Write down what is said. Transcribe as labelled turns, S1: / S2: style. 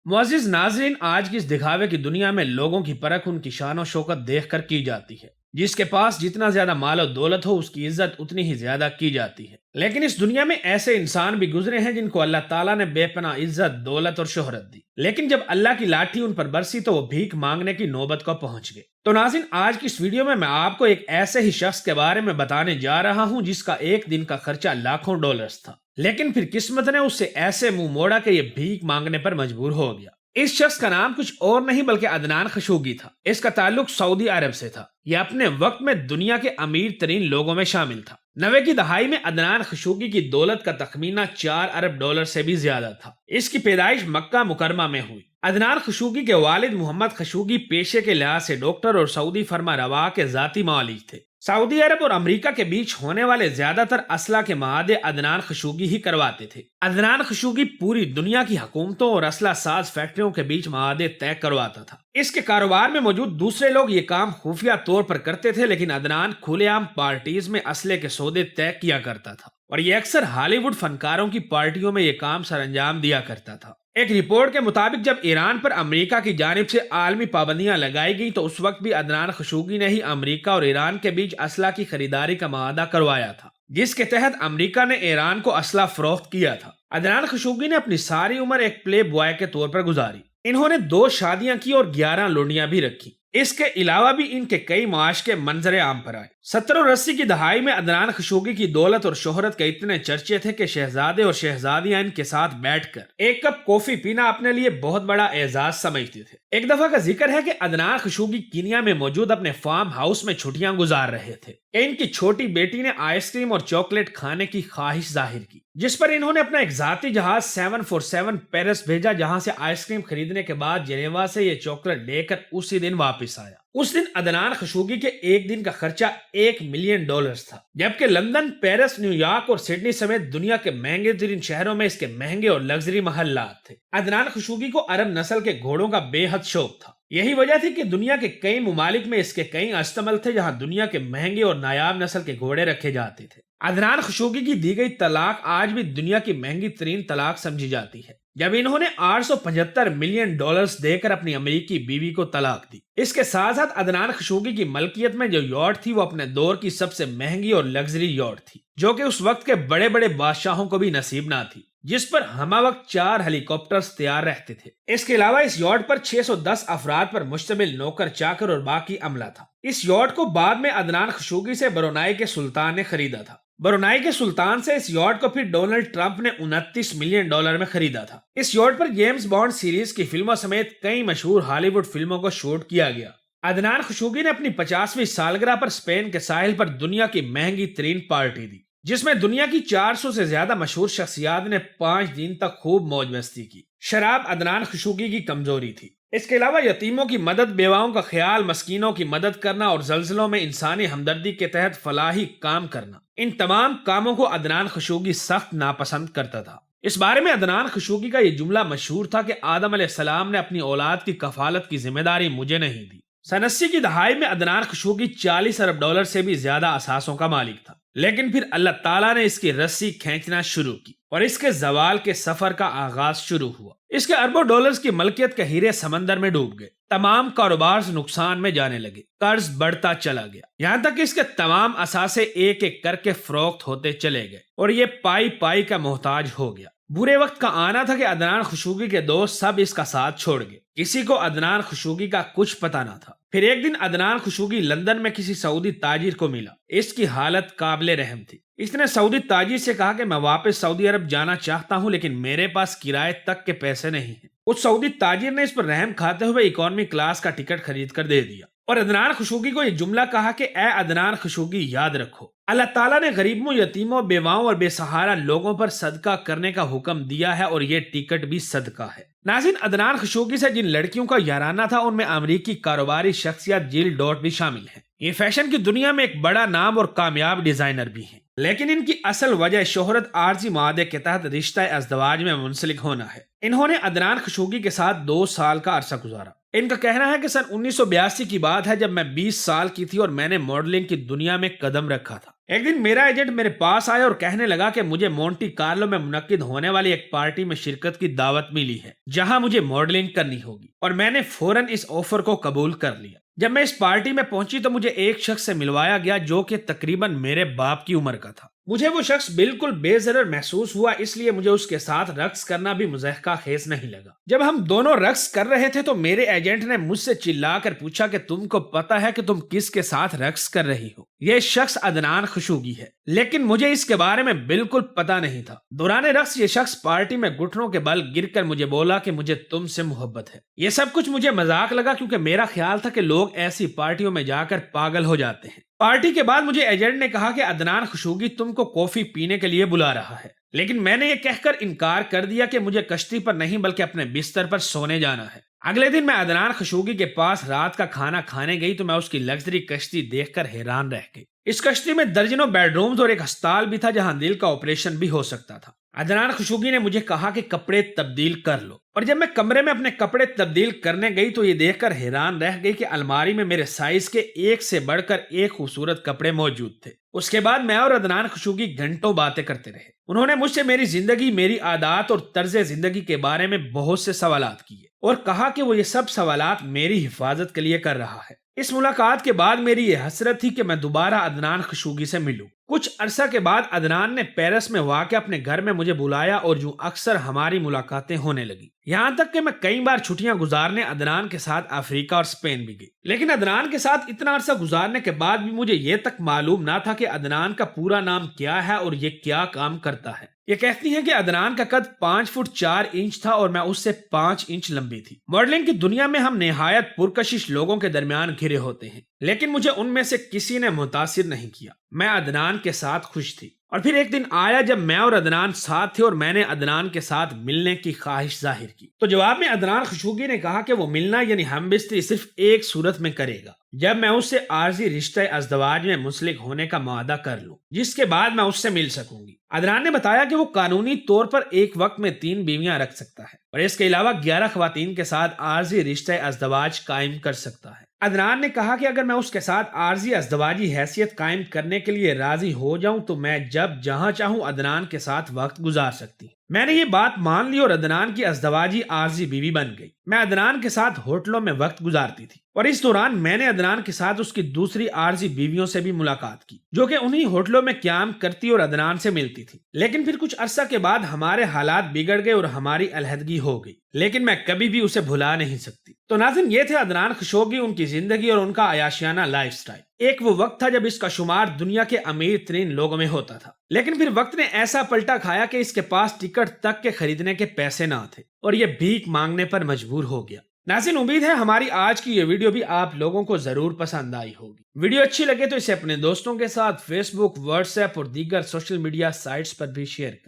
S1: मुअज़्ज़िज़ नाज़रीन, आज की इस दिखावे की दुनिया में लोगों की परख उनकी शान और शौकत देख कर की जाती है। जिसके पास जितना ज्यादा माल और दौलत हो उसकी इज्जत उतनी ही ज्यादा की जाती है। लेकिन इस दुनिया में ऐसे इंसान भी गुजरे हैं जिनको अल्लाह ताला ने बेपनाह इज्जत, दौलत और शोहरत दी, लेकिन जब अल्लाह की लाठी उन पर बरसी तो वो भीख मांगने की नौबत को पहुंच गए। तो नाज़रीन, आज की इस वीडियो में मैं आपको एक ऐसे ही शख्स के बारे में बताने जा रहा हूं जिसका एक दिन का खर्चा लाखों डॉलर्स था, लेकिन फिर किस्मत ने उससे ऐसे मुंह मोड़ा कि ये भीख मांगने पर मजबूर हो गया। इस शख्स का नाम कुछ और नहीं बल्कि अदनान खशोगी था। इसका ताल्लुक सऊदी अरब से था। यह अपने वक्त में दुनिया के अमीर तरीन लोगों में शामिल था। 90 की दहाई में अदनान खशोगी की दौलत का तखमीना 4 अरब डॉलर से भी ज्यादा था। इसकी पैदाइश मक्का मुकरमा में हुई। अदनान खशोगी के वालिद मोहम्मद खशोगी पेशे के लिहाज से डॉक्टर और सऊदी फरमा रवा के जाती मालिक थे। सऊदी अरब और अमेरिका के बीच होने वाले ज्यादातर असला के मादे अदनान खशोगी ही करवाते थे। अदनान खशोगी पूरी दुनिया की हुकूमतों और असला साज फैक्ट्रियों के बीच मादे तय करवाता था। इसके कारोबार में मौजूद दूसरे लोग ये काम खुफिया तौर पर करते थे, लेकिन अदनान खुलेआम पार्टीज में असले के सौदे तय किया करता था और ये अक्सर हॉलीवुड फनकारों की पार्टियों में ये काम सरअंजाम दिया करता था। एक रिपोर्ट के मुताबिक जब ईरान पर अमेरिका की जानिब से आलमी पाबंदियां लगाई गई तो उस वक्त भी अदनान खशोगी ने ही अमेरिका और ईरान के बीच असला की खरीदारी का माहदा करवाया था, जिसके तहत अमेरिका ने ईरान को असला फरोख्त किया था। अदनान खशोगी ने अपनी सारी उम्र एक प्ले बॉय के तौर पर गुजारी। इन्होंने 2 शादियां की और 11 लोनियां भी रखी। इसके अलावा भी इनके कई माश के मंजरे आम पर आए। 70 और 80 की दहाई में अदनान खशोगी की दौलत और शोहरत के इतने चर्चे थे कि शहजादे और शहजादियां इनके साथ बैठकर एक कप कॉफी पीना अपने लिए बहुत बड़ा एजाज समझते थे। एक दफा का जिक्र है कि अदनान खशोगी कीनिया में मौजूद अपने फार्म हाउस में छुट्टियां गुजार रहे थे। इनकी छोटी बेटी ने आइसक्रीम और चॉकलेट खाने की ख्वाहिश जाहिर की, जिस पर इन्होंने अपना एक जाती जहाज 747 पेरिस भेजा, जहां से आइसक्रीम खरीदने के बाद जेनेवा से ये चॉकलेट लेकर उसी दिन वापस आया। उस दिन अदनान खशोगी के एक दिन का खर्चा $1 मिलियन था, जबकि लंदन, पेरिस, न्यूयॉर्क और सिडनी समेत दुनिया के महंगे तरीन शहरों में इसके महंगे और लग्जरी महल्लात थे। अदनान खशोगी को अरब नस्ल के घोड़ों का बेहद शौक था। यही वजह थी कि दुनिया के कई मुमालिक में इसके कई अस्तमल थे जहां दुनिया के महंगे और नायाब नस्ल के घोड़े रखे जाते थे। अदनान खशोगी की दी गई तलाक आज भी दुनिया की महंगी तरीन तलाक समझी जाती है, जब इन्होंने $875 मिलियन देकर अपनी अमेरिकी बीवी को तलाक दी। इसके साथ साथ अदनान खशोगी की मलकियत में जो यॉट थी वो अपने दौर की सबसे महंगी और लग्जरी यॉट थी, जो कि उस वक्त के बड़े बड़े बादशाहों को भी नसीब ना थी, जिस पर हमा वक्त 4 हेलीकॉप्टर्स तैयार रहते थे। इसके अलावा इस यॉट पर 610 अफराद पर मुश्तमिल नौकर चाकर और बाकी अमला था। इस यॉट को बाद में अदनान खशोगी से ब्रुनाई के सुल्तान ने खरीदा था। ब्रुनाई के सुल्तान से इस यॉट को फिर डोनाल्ड ट्रंप ने $29 मिलियन में खरीदा था। इस यॉट पर जेम्स बॉन्ड सीरीज की फिल्मों समेत कई मशहूर हॉलीवुड फिल्मों को शूट किया गया। अदनान खशोगी ने अपनी 50वीं सालगिरह पर स्पेन के साहिल पर दुनिया की महंगी तरीन पार्टी दी, जिसमें दुनिया की 400 से ज्यादा मशहूर शख्सियात ने 5 दिन तक खूब मौज मस्ती की। शराब अदनान खशोगी की कमजोरी थी। इसके अलावा यतीमों की मदद, बेवाओं का ख्याल, मस्कीनों की मदद करना और जल्जलों में इंसानी हमदर्दी के तहत फलाही काम करना, इन तमाम कामों को अदनान खशोगी सख्त नापसंद करता था। इस बारे में अदनान खशोगी का यह जुमला मशहूर था कि आदम अलैहिस्सलाम ने अपनी औलाद की कफालत की जिम्मेदारी मुझे नहीं दी। सन 80 की दहाई में अदनान खशोगी $40 अरब से भी ज्यादा असासों का मालिक था, लेकिन फिर अल्लाह ताला ने इसकी रस्सी खींचना शुरू की और इसके जवाल के सफर का आगाज शुरू हुआ। इसके अरबों डॉलर्स की मलकियत के हीरे समंदर में डूब गए। तमाम कारोबार नुकसान में जाने लगे। कर्ज बढ़ता चला गया, यहाँ तक कि इसके तमाम असासे एक एक करके फरोख्त होते चले गए और ये पाई पाई का मोहताज हो गया। बुरे वक्त का आना था कि अदनान खशोगी के दोस्त सब इसका साथ छोड़ गए। किसी को अदनान खशोगी का कुछ पता ना था। फिर एक दिन अदनान खशोगी लंदन में किसी सऊदी ताजिर को मिला। इसकी हालत काबिले रहम थी। इसने सऊदी ताजिर से कहा कि मैं वापस सऊदी अरब जाना चाहता हूं, लेकिन मेरे पास किराए तक के पैसे नहीं हैं। उस सऊदी ताजिर ने इस पर रहम खाते हुए इकोनॉमी क्लास का टिकट खरीद कर दे दिया और अदनान खशोगी को यह जुमला कहा कि ए अदनान खशोगी, याद रखो अल्लाह ताला ने गरीबों, यतीमों, बेवाओं और बेसहारा लोगों पर सदका करने का हुक्म दिया है और ये टिकट भी सदका है। नाज़रीन, अदनान खशोगी से जिन लड़कियों का याराना था उनमें अमेरिकी कारोबारी शख्सियत जिल डॉट भी शामिल है। ये फैशन की दुनिया में एक बड़ा नाम और कामयाब डिजाइनर भी हैं, लेकिन इनकी असल वजह शोहरत आर्जी मादे के तहत रिश्ता अज़दवाज में मुंसलिक होना है। इन्होंने अदनान खशोगी के साथ 2 साल का अरसा गुजारा। इनका कहना है कि सन 1982 की बात है जब मैं 20 साल की थी और मैंने मॉडलिंग की दुनिया में कदम रखा था। ایک دن میرا ایجنٹ میرے پاس آیا اور کہنے لگا کہ مجھے مونٹی کارلو میں منعقد ہونے والی ایک پارٹی میں شرکت کی دعوت ملی ہے جہاں مجھے ماڈلنگ کرنی ہوگی، اور میں نے فوراً اس آفر کو قبول کر لیا۔ جب میں اس پارٹی میں پہنچی تو مجھے ایک شخص سے ملوایا گیا جو کہ تقریباً میرے باپ کی عمر کا تھا۔ مجھے وہ شخص بالکل بے ضرر محسوس ہوا، اس لیے مجھے اس کے ساتھ رقص کرنا بھی مضحکہ خیز نہیں لگا۔ جب ہم دونوں رقص کر رہے تھے تو میرے ایجنٹ نے مجھ سے چلا کر پوچھا کہ تم کو پتا ہے کہ تم کس کے ساتھ رقص کر رہی ہو؟ یہ شخص عدنان خشوگی ہے، لیکن مجھے اس کے بارے میں بالکل پتا نہیں تھا۔ دوران رقص یہ شخص پارٹی میں گھٹنوں کے بل گر کر مجھے بولا کہ مجھے تم سے محبت ہے۔ یہ سب کچھ مجھے مذاق لگا کیونکہ میرا خیال تھا کہ لوگ ایسی پارٹیوں میں جا کر پاگل ہو جاتے ہیں۔ پارٹی کے بعد مجھے ایجنٹ نے کہا کہ عدنان خشوگی تم کو کافی پینے کے لیے بلا رہا ہے، لیکن میں نے یہ کہہ کر انکار کر دیا کہ مجھے کشتی پر نہیں بلکہ اپنے بستر پر سونے جانا ہے۔ اگلے دن میں عدنان خشوگی کے پاس رات کا کھانا کھانے گئی تو میں اس کی لگژری کشتی دیکھ کر حیران رہ گئی۔ اس کشتی میں درجنوں بیڈ رومز اور ایک ہسپتال بھی تھا جہاں دل کا آپریشن بھی ہو سکتا تھا۔ عدنان خشوگی نے مجھے کہا کہ کپڑے تبدیل کر لو، اور جب میں کمرے میں اپنے کپڑے تبدیل کرنے گئی تو یہ دیکھ کر حیران رہ گئی کہ الماری میں میرے سائز کے ایک سے بڑھ کر ایک خوبصورت کپڑے موجود تھے۔ اس کے بعد میں اور عدنان خشوگی گھنٹوں باتیں کرتے رہے۔ انہوں نے مجھ سے میری زندگی، میری عادات اور طرز زندگی کے بارے میں بہت سے سوالات کیے اور کہا کہ وہ یہ سب سوالات میری حفاظت کے لیے کر رہا ہے۔ اس ملاقات کے بعد میری یہ حسرت تھی کہ میں دوبارہ عدنان خشوگی سے ملوں۔ کچھ عرصہ کے بعد عدنان نے پیرس میں واقع اپنے گھر میں مجھے بلایا اور جو اکثر ہماری ملاقاتیں ہونے لگی، یہاں تک کہ میں کئی بار چھٹیاں گزارنے عدنان کے ساتھ افریقہ اور اسپین بھی گئی۔ لیکن عدنان کے ساتھ اتنا عرصہ گزارنے کے بعد بھی مجھے یہ تک معلوم نہ تھا کہ عدنان کا پورا نام کیا ہے اور یہ کیا کام کرتا ہے۔ یہ کہتی ہیں کہ عدنان کا قد 5 فٹ 4 انچ تھا اور میں اس سے 5 انچ لمبی تھی۔ ماڈلنگ کی دنیا میں ہم نہایت پرکشش لوگوں کے درمیان گھرے ہوتے ہیں، لیکن مجھے ان میں سے کسی نے متاثر نہیں کیا۔ میں عدنان کے ساتھ خوش تھی، اور پھر ایک دن آیا جب میں اور عدنان ساتھ تھے اور میں نے عدنان کے ساتھ ملنے کی خواہش ظاہر کی۔ تو جواب میں عدنان خشوگی نے کہا کہ وہ ملنا یعنی ہم بستری صرف ایک صورت میں کرے گا، جب میں اس سے عارضی رشتہ ازدواج میں منسلک ہونے کا معاہدہ کر لوں، جس کے بعد میں اس سے مل سکوں گی۔ عدنان نے بتایا کہ وہ قانونی طور پر ایک وقت میں 3 بیویاں رکھ سکتا ہے اور اس کے علاوہ 11 خواتین کے ساتھ عارضی رشتہ ازدواج قائم کر سکتا ہے۔ عدنان نے کہا کہ اگر میں اس کے ساتھ عارضی ازدواجی حیثیت قائم کرنے کے لیے راضی ہو جاؤں تو میں جب جہاں چاہوں عدنان کے ساتھ وقت گزار سکتی ہوں۔ میں نے یہ بات مان لی اور عدنان کی ازدواجی عارضی بیوی بن گئی۔ میں عدنان کے ساتھ ہوٹلوں میں وقت گزارتی تھی اور اس دوران میں نے عدنان کے ساتھ اس کی دوسری عارضی بیویوں سے بھی ملاقات کی جو کہ انہی ہوٹلوں میں قیام کرتی اور عدنان سے ملتی تھی۔ لیکن پھر کچھ عرصہ کے بعد ہمارے حالات بگڑ گئے اور ہماری علیحدگی ہو گئی، لیکن میں کبھی بھی اسے بھلا نہیں سکتی۔ تو ناظرین، یہ تھے عدنان خشوگی، ان کی زندگی اور ان کا عیاشیانہ لائف سٹائل۔ ایک وہ وقت تھا جب اس کا شمار دنیا کے امیر ترین لوگوں میں ہوتا تھا، لیکن پھر وقت نے ایسا پلٹا کھایا کہ اس کے پاس ٹکٹ تک کے خریدنے کے پیسے نہ تھے اور یہ بھیک مانگنے پر مجبور ہو گیا۔ ناظرین، امید ہے ہماری آج کی یہ ویڈیو بھی آپ لوگوں کو ضرور پسند آئی ہوگی۔ ویڈیو اچھی لگے تو اسے اپنے دوستوں کے ساتھ فیس بک، واٹس ایپ اور دیگر سوشل میڈیا سائٹس پر بھی شیئر کریں۔